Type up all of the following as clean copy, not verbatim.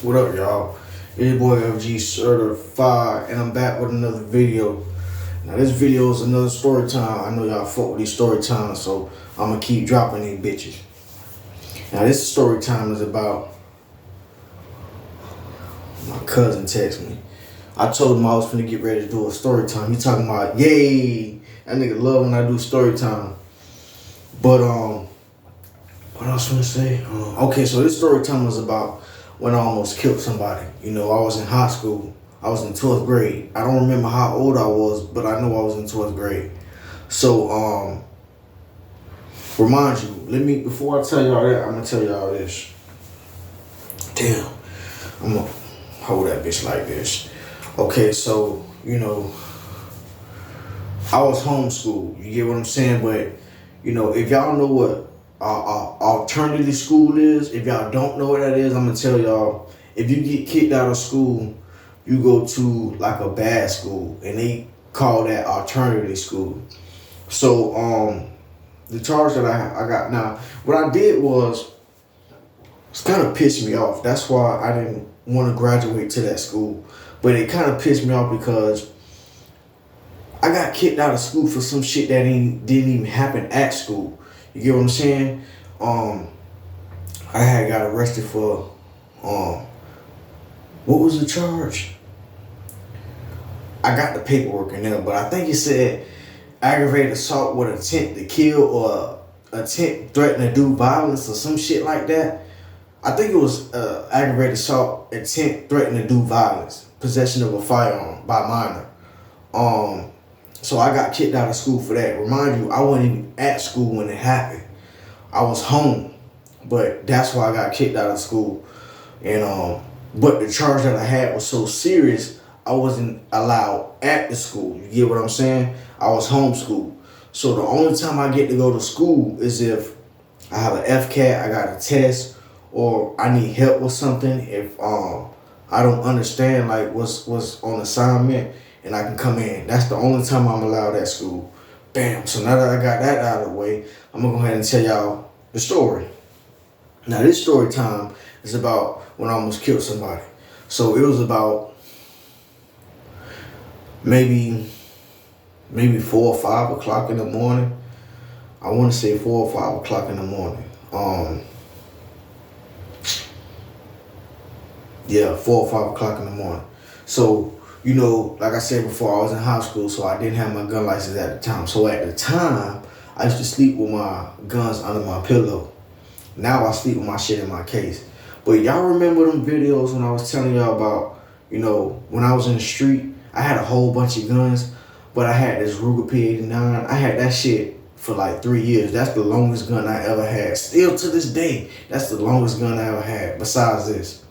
What up, y'all? It's your boy FG Certified, and I'm back with another video. Now, this video is another story time. I know y'all fuck with these story times, so I'm gonna keep dropping these bitches. Now, this story time is about my cousin text me. I told him I was finna get ready to do a story time. He talking about, yay, that nigga love when I do story time. But what else finna say? Okay, so this story time was about when I almost killed somebody. You know, I was in high school. I was in 12th grade. I don't remember how old I was, but I know I was in 12th grade. So, remind you, before I tell y'all that, I'm gonna tell y'all this. Damn, I'm gonna hold that bitch like this. Okay, so, you know, I was homeschooled. You get what I'm saying? But, you know, if y'all know what alternative school is, if y'all don't know what that is, I'm gonna tell y'all. If you get kicked out of school, you go to like a bad school, and they call that alternative school. So the charge that I got now, what I did was, it's kind of pissed me off. That's why I didn't want to graduate to that school. But it kind of pissed me off because I got kicked out of school for some shit that didn't even happen at school. You get what I'm saying? I had got arrested for, what was the charge? I got the paperwork in there, but I think it said aggravated assault with intent to kill or attempt threatening to do violence or some shit like that. I think it was aggravated assault, intent threatening to do violence, possession of a firearm by minor. So I got kicked out of school for that. Remind you, I wasn't even at school when it happened. I was home, but that's why I got kicked out of school. And but the charge that I had was so serious, I wasn't allowed at the school. You get what I'm saying? I was homeschooled. So the only time I get to go to school is if I have an FCAT, I got a test, or I need help with something. If I don't understand like what's on assignment, and I can come in. That's the only time I'm allowed at school. Bam. So now that I got that out of the way, I'm gonna go ahead and tell y'all the story. Now this story time is about when I almost killed somebody. So it was about maybe 4 or 5 o'clock in the morning. I want to say 4 or 5 o'clock in the morning. 4 or 5 o'clock in the morning. So, you know, like I said before, I was in high school, so I didn't have my gun license at the time. So at the time, I used to sleep with my guns under my pillow. Now I sleep with my shit in my case. But y'all remember them videos when I was telling y'all about, you know, when I was in the street, I had a whole bunch of guns, but I had this Ruger P89. I had that shit for like 3 years. That's the longest gun I ever had. Still to this day, that's the longest gun I ever had, besides this.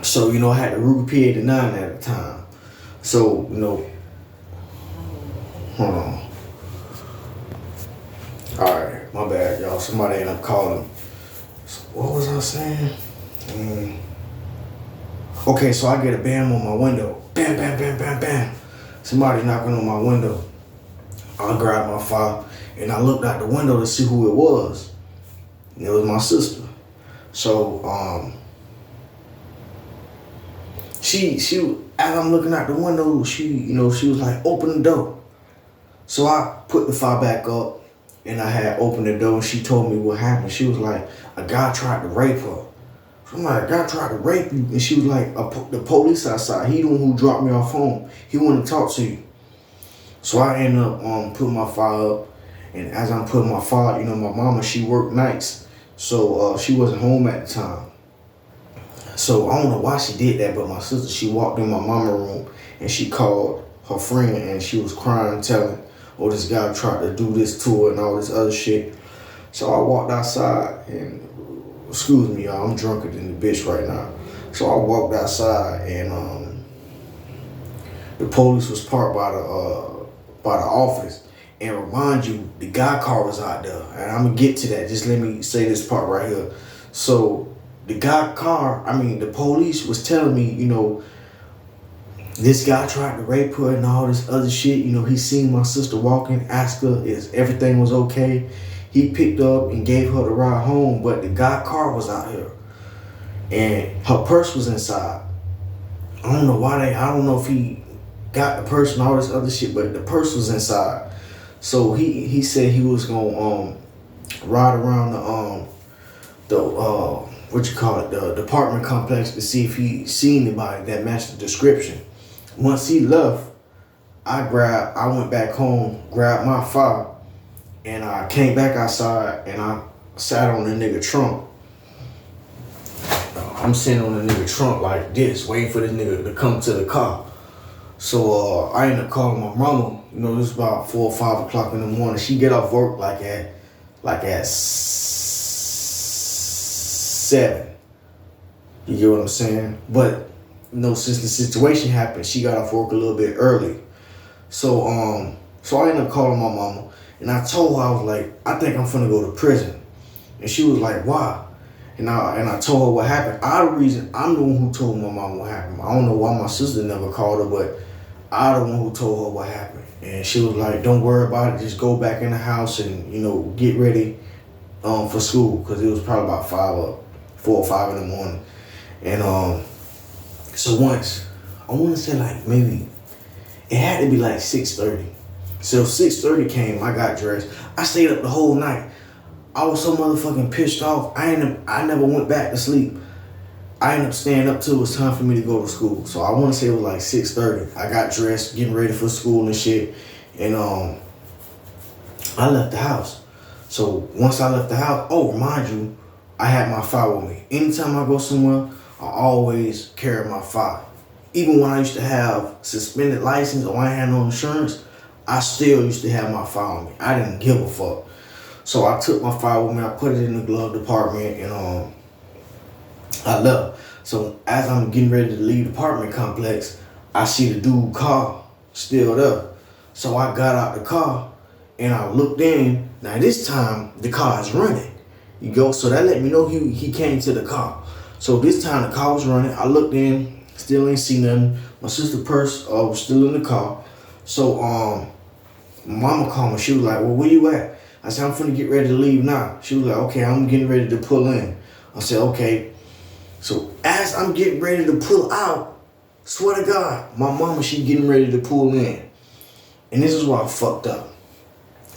So, you know, I had the Ruger P89 at the time. So, you know, hold on. All right, my bad, y'all. Somebody ended up calling. So what was I saying? Okay, so I get a bam on my window. Bam, bam, bam, bam, bam. Somebody knocking on my window. I grabbed my file, and I looked out the window to see who it was. And it was my sister. So, She as I'm looking out the window, she was like, open the door. So I put the file back up, and I had opened the door, and she told me what happened. She was like, a guy tried to rape her. So I'm like, a guy tried to rape you? And she was like, the police outside, he the one who dropped me off home. He wanted to talk to you. So I ended up putting my file up, and as I'm putting my file, you know, my mama, she worked nights, so she wasn't home at the time. So I don't know why she did that, but my sister, she walked in my mama's room and she called her friend and she was crying, telling, oh, this guy tried to do this to her and all this other shit. So I walked outside and, excuse me, y'all, I'm drunker than the bitch right now. So I walked outside and the police was parked by the office. And remind you, the guy car was out there. And I'm gonna get to that. Just let me say this part right here. So the the police was telling me, you know, this guy tried to rape her and all this other shit. You know, he seen my sister walking, asked her if everything was okay. He picked her up and gave her the ride home, but the guy car was out here. and her purse was inside. I don't know if he got the purse and all this other shit, but the purse was inside. So he said he was gonna ride around the what you call it, the apartment complex to see if he seen anybody that matched the description. Once he left, I went back home, grabbed my file, and I came back outside and I sat on the nigga trunk. I'm sitting on the nigga trunk like this, waiting for this nigga to come to the car. So I ended up calling my mama. You know, this was about 4 or 5 o'clock in the morning. She get off work like at 7. You get what I'm saying? But you know, since the situation happened, she got off work a little bit early. So I ended up calling my mama and I told her, I was like, I think I'm finna go to prison. And she was like, why? And I told her what happened. I'm the one who told my mom what happened. I don't know why my sister never called her, but I'm the one who told her what happened. And she was like, don't worry about it. Just go back in the house and, you know, get ready for school. Because it was probably about 4 or 5 in the morning. And so once, I want to say like maybe, it had to be like 6:30. So 6:30 came, I got dressed. I stayed up the whole night. I was so motherfucking pissed off. I never went back to sleep. I ended up staying up till it was time for me to go to school. So I want to say it was like 6:30. I got dressed, getting ready for school and shit. And I left the house. So once I left the house, remind you, I had my file with me. Anytime I go somewhere, I always carry my file. Even when I used to have suspended license or I had no insurance, I still used to have my file with me. I didn't give a fuck. So I took my file with me, I put it in the glove department, and I left. So as I'm getting ready to leave the apartment complex, I see the dude's car still there. So I got out the car and I looked in. Now this time the car is running. You go, so that let me know he came to the car. So this time the car was running. I looked in, still ain't see nothing. My sister's purse was still in the car. So my mama called me. She was like, well, where you at? I said, I'm finna get ready to leave now. She was like, okay, I'm getting ready to pull in. I said, okay. So as I'm getting ready to pull out, swear to God, my mama, she getting ready to pull in. And this is where I fucked up.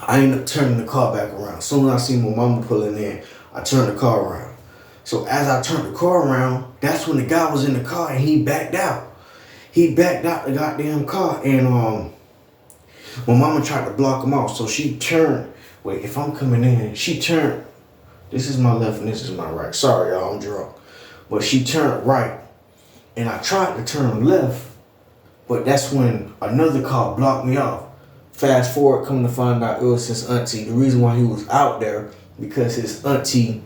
I ended up turning the car back around. As soon as I seen my mama pulling in, I turned the car around. So as I turned the car around, that's when the guy was in the car and he backed out. He backed out the goddamn car and my mama tried to block him off. So she turned. Wait, if I'm coming in, she turned. This is my left and this is my right. Sorry, y'all, I'm drunk. But she turned right. And I tried to turn left. But that's when another car blocked me off. Fast forward, come to find out it was his auntie. The reason why he was out there, because his auntie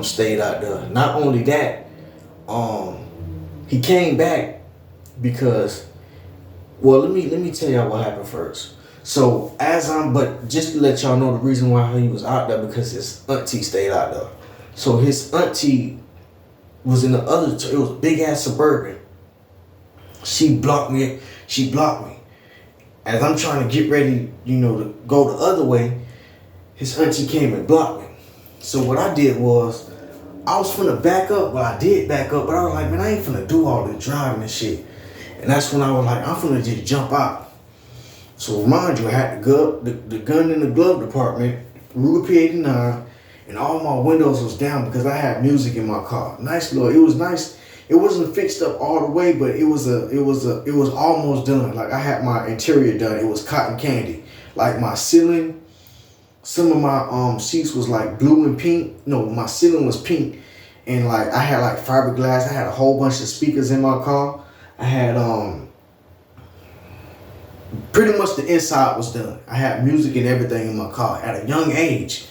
stayed out there. Not only that, he came back because, well, let me tell y'all what happened first. So but just to let y'all know the reason why he was out there, because his auntie stayed out there. So his auntie was in the other, it was a big ass Suburban. She blocked me. As I'm trying to get ready, to go the other way, his auntie came and blocked me. So what I did was, I was finna back up. Well, I did back up, but I was like, man, I ain't finna do all this driving and shit. And that's when I was like, I'm finna just jump out. So remind you, I had the gun in the glove department, Ruger P89, and all my windows was down because I had music in my car. Nice little, it was nice. It wasn't fixed up all the way, but it was almost done. Like I had my interior done. It was cotton candy. Like my ceiling, some of my seats was like blue and pink. No, my ceiling was pink. And like I had like fiberglass. I had a whole bunch of speakers in my car. I had pretty much the inside was done. I had music and everything in my car at a young age.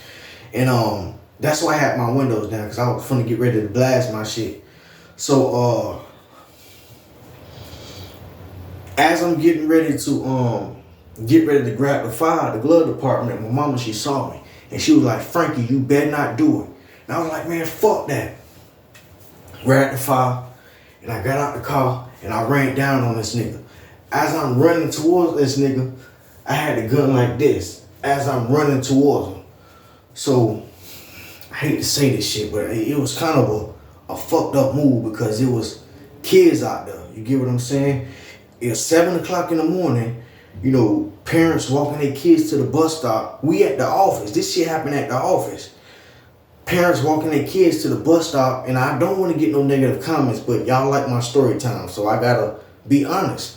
And that's why I had my windows down, because I was finna get ready to blast my shit. So as I'm getting ready to grab the file, the glove department, my mama, she saw me and she was like, Frankie, you better not do it. And I was like, man, fuck that. Grabbed the file and I got out the car and I ran down on this nigga. As I'm running towards this nigga, I had the gun like this as I'm running towards him. So I hate to say this shit, but it was kind of a fucked up move because it was kids out there. You get what I'm saying? It's 7 o'clock in the morning. You know, parents walking their kids to the bus stop. We at the office. This shit happened at the office. Parents walking their kids to the bus stop, and I don't want to get no negative comments, but y'all like my story time, so I gotta be honest.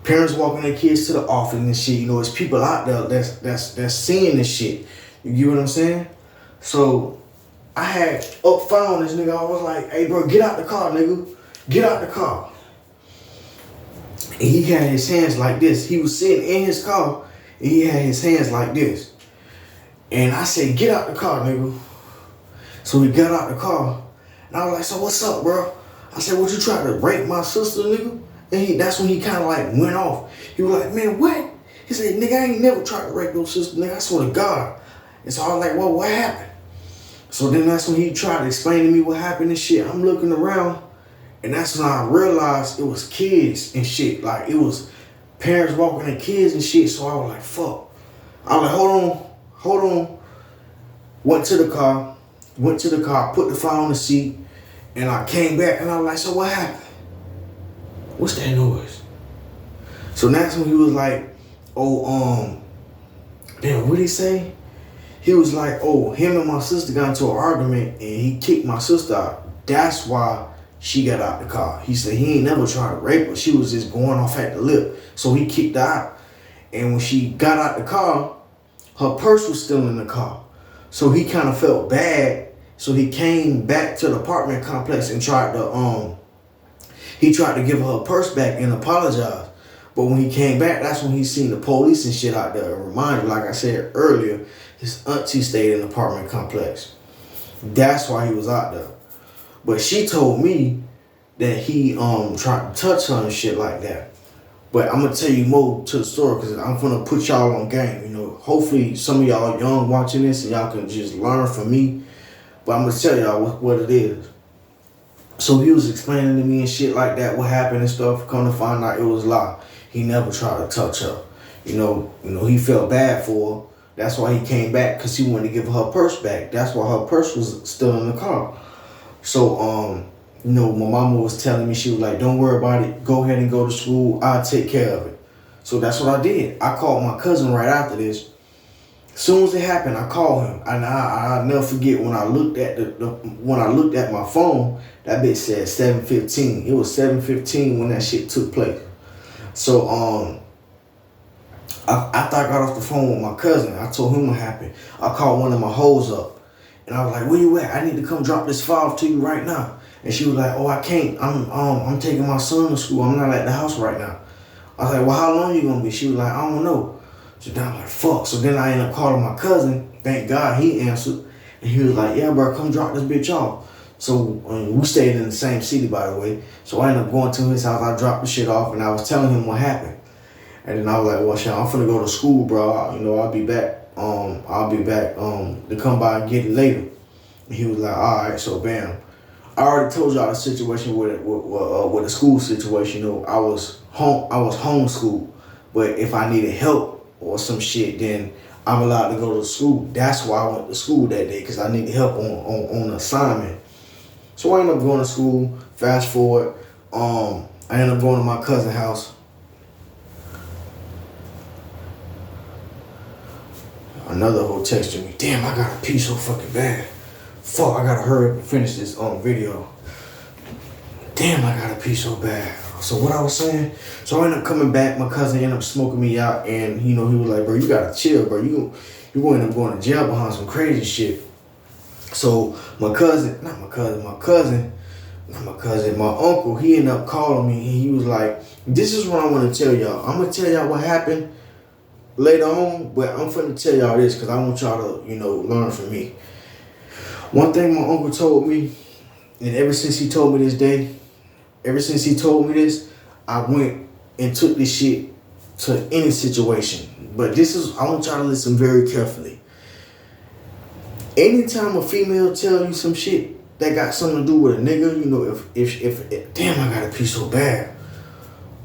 Parents walking their kids to the office and shit. You know, it's people out there that's seeing this shit. You get what I'm saying? So I had up found this nigga. I was like, hey bro, get out the car, nigga. Get out the car. And he had his hands like this. He was sitting in his car and he had his hands like this. And I said, get out the car, nigga. So he got out the car. And I was like, so what's up, bro? I said, what, you trying to rape my sister, nigga? And that's when he kind of like went off. He was like, man, what? He said, nigga, I ain't never tried to rape no sister, nigga. I swear to God. And so I was like, well, what happened? So then that's when he tried to explain to me what happened and shit. I'm looking around. And that's when I realized it was kids and shit. Like, it was parents walking their kids and shit. So I was like, fuck. I was like, hold on. Went to the car, put the phone on the seat, and I came back and I was like, so what happened? What's that noise? So that's when he was like, damn, what'd he say? He was like, him and my sister got into an argument and he kicked my sister out. That's why she got out the car. He said he ain't never tried to rape her. She was just going off at the lip. So he kicked her out. And when she got out the car, her purse was still in the car. So he kind of felt bad. So he came back to the apartment complex and tried to give her purse back and apologize. But when he came back, that's when he seen the police and shit out there. And reminded, like I said earlier, his auntie stayed in the apartment complex. That's why he was out there. But she told me that he tried to touch her and shit like that. But I'm gonna tell you more to the story because I'm gonna put y'all on game. You know, hopefully some of y'all young watching this and y'all can just learn from me. But I'm gonna tell y'all what it is. So he was explaining to me and shit like that, what happened and stuff. Come to find out it was a lie. He never tried to touch her. You know, he felt bad for her. That's why he came back, because he wanted to give her purse back. That's why her purse was still in the car. So, you know, my mama was telling me, she was like, don't worry about it. Go ahead and go to school. I'll take care of it. So that's what I did. I called my cousin right after this. As soon as it happened, I called him. And I'll never forget when I looked at when I looked at my phone, that bitch said 7:15. It was 7:15 when that shit took place. So, after I got off the phone with my cousin, I told him what happened. I called one of my hoes up. And I was like, where you at? I need to come drop this file to you right now. And she was like, oh, I can't. I'm taking my son to school. I'm not at the house right now. I was like, well, how long you gonna be? She was like, I don't know. So then I'm like, fuck. So then I ended up calling my cousin. Thank God he answered. And he was like, yeah, bro, come drop this bitch off. So we stayed in the same city, by the way. So I ended up going to his house. I dropped the shit off and I was telling him what happened. And then I was like, well, shit, I'm finna go to school, bro. I'll be back. To come by and get it later. And he was like, all right, so bam. I already told y'all the situation with the school situation. You know, I was homeschooled, but if I needed help or some shit, then I'm allowed to go to school. That's why I went to school that day, because I needed help on assignment. So I ended up going to school. Fast forward, I ended up going to my cousin's house. Another hoe texted me. Damn, I gotta pee so fucking bad. Fuck, I gotta hurry up and finish this video. Damn, I gotta pee so bad. So what I was saying, so I ended up coming back. My cousin ended up smoking me out, and he was like, bro, you gotta chill, bro. You gonna end up going to jail behind some crazy shit. So my uncle, he ended up calling me, and he was like, this is what I want to tell y'all. I'm gonna tell y'all what happened later on, but I'm finna tell y'all this because I want y'all to, learn from me. One thing my uncle told me, and ever since he told me this, I went and took this shit to any situation. But I want y'all to listen very carefully. Anytime a female tell you some shit that got something to do with a nigga, if damn, I gotta pee so bad.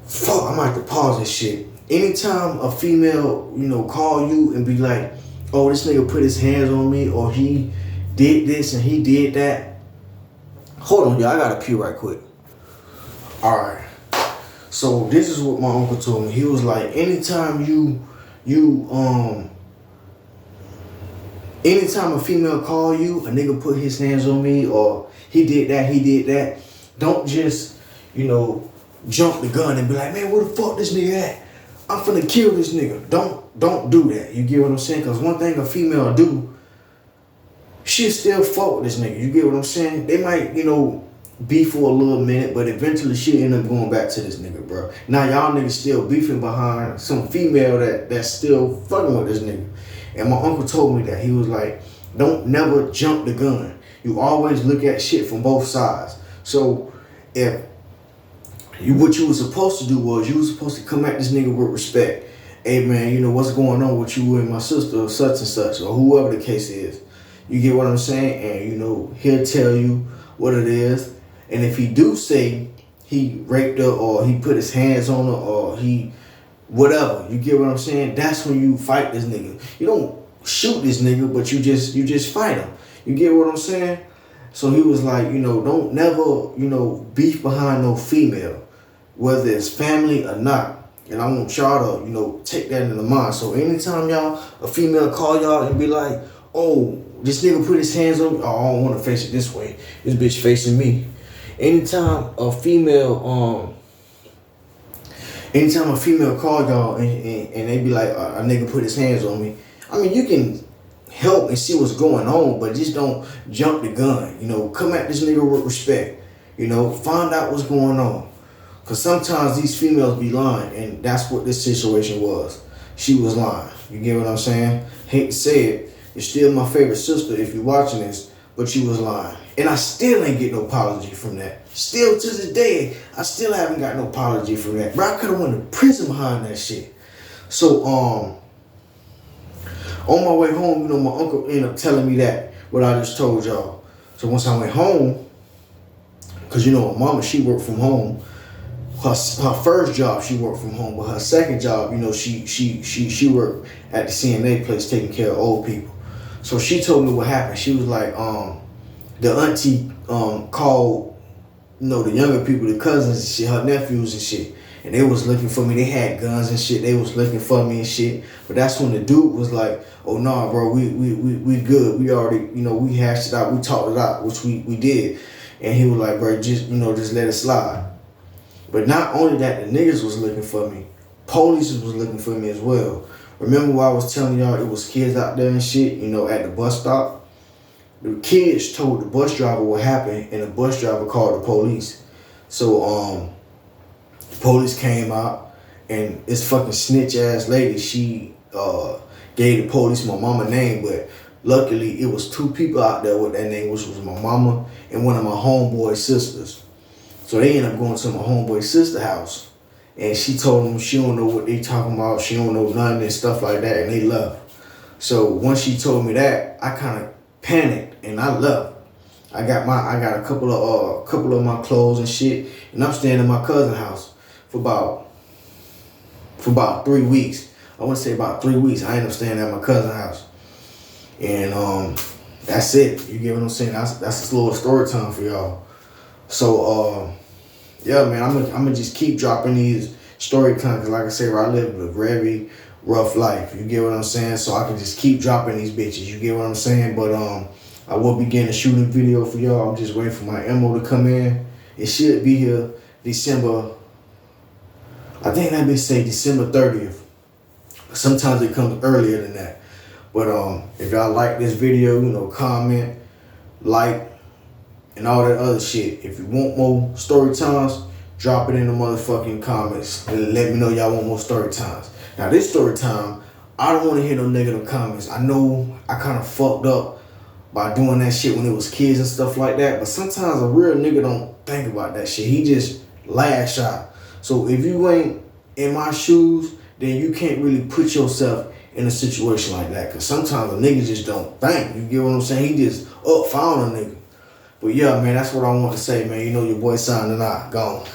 Fuck, I might have to pause this shit. Anytime a female, call you and be like, oh, this nigga put his hands on me, or he did this and he did that, Hold on, y'all. I gotta pee right quick. All right. So this is what my uncle told me. He was like, anytime anytime a female call you, a nigga put his hands on me, or he did that, don't just, jump the gun and be like, man, where the fuck this nigga at? I'm finna kill this nigga. Don't do that. You get what I'm saying? Because one thing a female do, she'll still fuck with this nigga. You get what I'm saying? They might, beef for a little minute, but eventually she'll end up going back to this nigga, bro. Now y'all niggas still beefing behind some female that's still fucking with this nigga. And my uncle told me that. He was like, don't never jump the gun. You always look at shit from both sides. So what you were supposed to do was you were supposed to come at this nigga with respect. Hey man, what's going on with you and my sister or such and such, or whoever the case is. You get what I'm saying? And he'll tell you what it is. And if he do say he raped her or he put his hands on her or he whatever, you get what I'm saying? That's when you fight this nigga. You don't shoot this nigga, but you just fight him. You get what I'm saying? So he was like, don't never, beef behind no female, whether it's family or not. And I want y'all to, take that into mind. So anytime a female call y'all and be like, oh, this nigga put his hands on me. Oh, I don't want to face it this way. This bitch facing me. Anytime a female call y'all and they be like, a nigga put his hands on me. I mean, you can help and see what's going on, but just don't jump the gun. Come at this nigga with respect. Find out what's going on. Because sometimes these females be lying, and that's what this situation was. She was lying. You get what I'm saying? Hate to say it. You're still my favorite sister if you're watching this, but she was lying. And I still ain't get no apology from that. Still to this day, I still haven't got no apology from that. Bro, I could have went to prison behind that shit. So, on my way home, my uncle ended up telling me that, what I just told y'all. So once I went home, because my mama, she worked from home. Her first job, she worked from home, but her second job, she worked at the CNA place taking care of old people. So she told me what happened. She was like, the auntie called, the younger people, the cousins and shit, her nephews and shit, and they was looking for me. They had guns and shit. They was looking for me and shit. But that's when the dude was like, oh nah, bro, we good. We already, we hashed it out. We talked it out, which we did. And he was like, bro, just let it slide. But not only that, the niggas was looking for me. Police was looking for me as well. Remember what I was telling y'all, it was kids out there and shit, at the bus stop? The kids told the bus driver what happened, and the bus driver called the police. So, the police came out, and this fucking snitch ass lady, she gave the police my mama name, but luckily it was two people out there with that name, which was my mama and one of my homeboy sisters. So they ended up going to my homeboy's sister house. And she told them she don't know what they talking about. She don't know nothing and stuff like that. And they left. So once she told me that, I kind of panicked and I left. I got a couple of my clothes and shit. And I'm staying in my cousin's house for about 3 weeks. I want to say about 3 weeks. I ended up staying at my cousin's house. And that's it. You get what I'm saying? That's a little story time for y'all. So, yeah, man, I'm gonna just keep dropping these story times, because like I said, I live a very rough life. You get what I'm saying? So I can just keep dropping these bitches. You get what I'm saying? But I will begin to shoot a video for y'all. I'm just waiting for my ammo to come in. It should be here December. I think that bitch say December 30th. Sometimes it comes earlier than that. But if y'all like this video, comment, like, and all that other shit. If you want more story times, drop it in the motherfucking comments and let me know y'all want more story times. Now this story time, I don't want to hear no negative comments. I know I kind of fucked up by doing that shit when it was kids and stuff like that, but sometimes a real nigga don't think about that shit. He just lash out. So if you ain't in my shoes, then you can't really put yourself in a situation like that, because sometimes a nigga just don't think. You get what I'm saying? He just found a nigga. But yeah, man, that's what I want to say, man. Your boy signing out. Gone.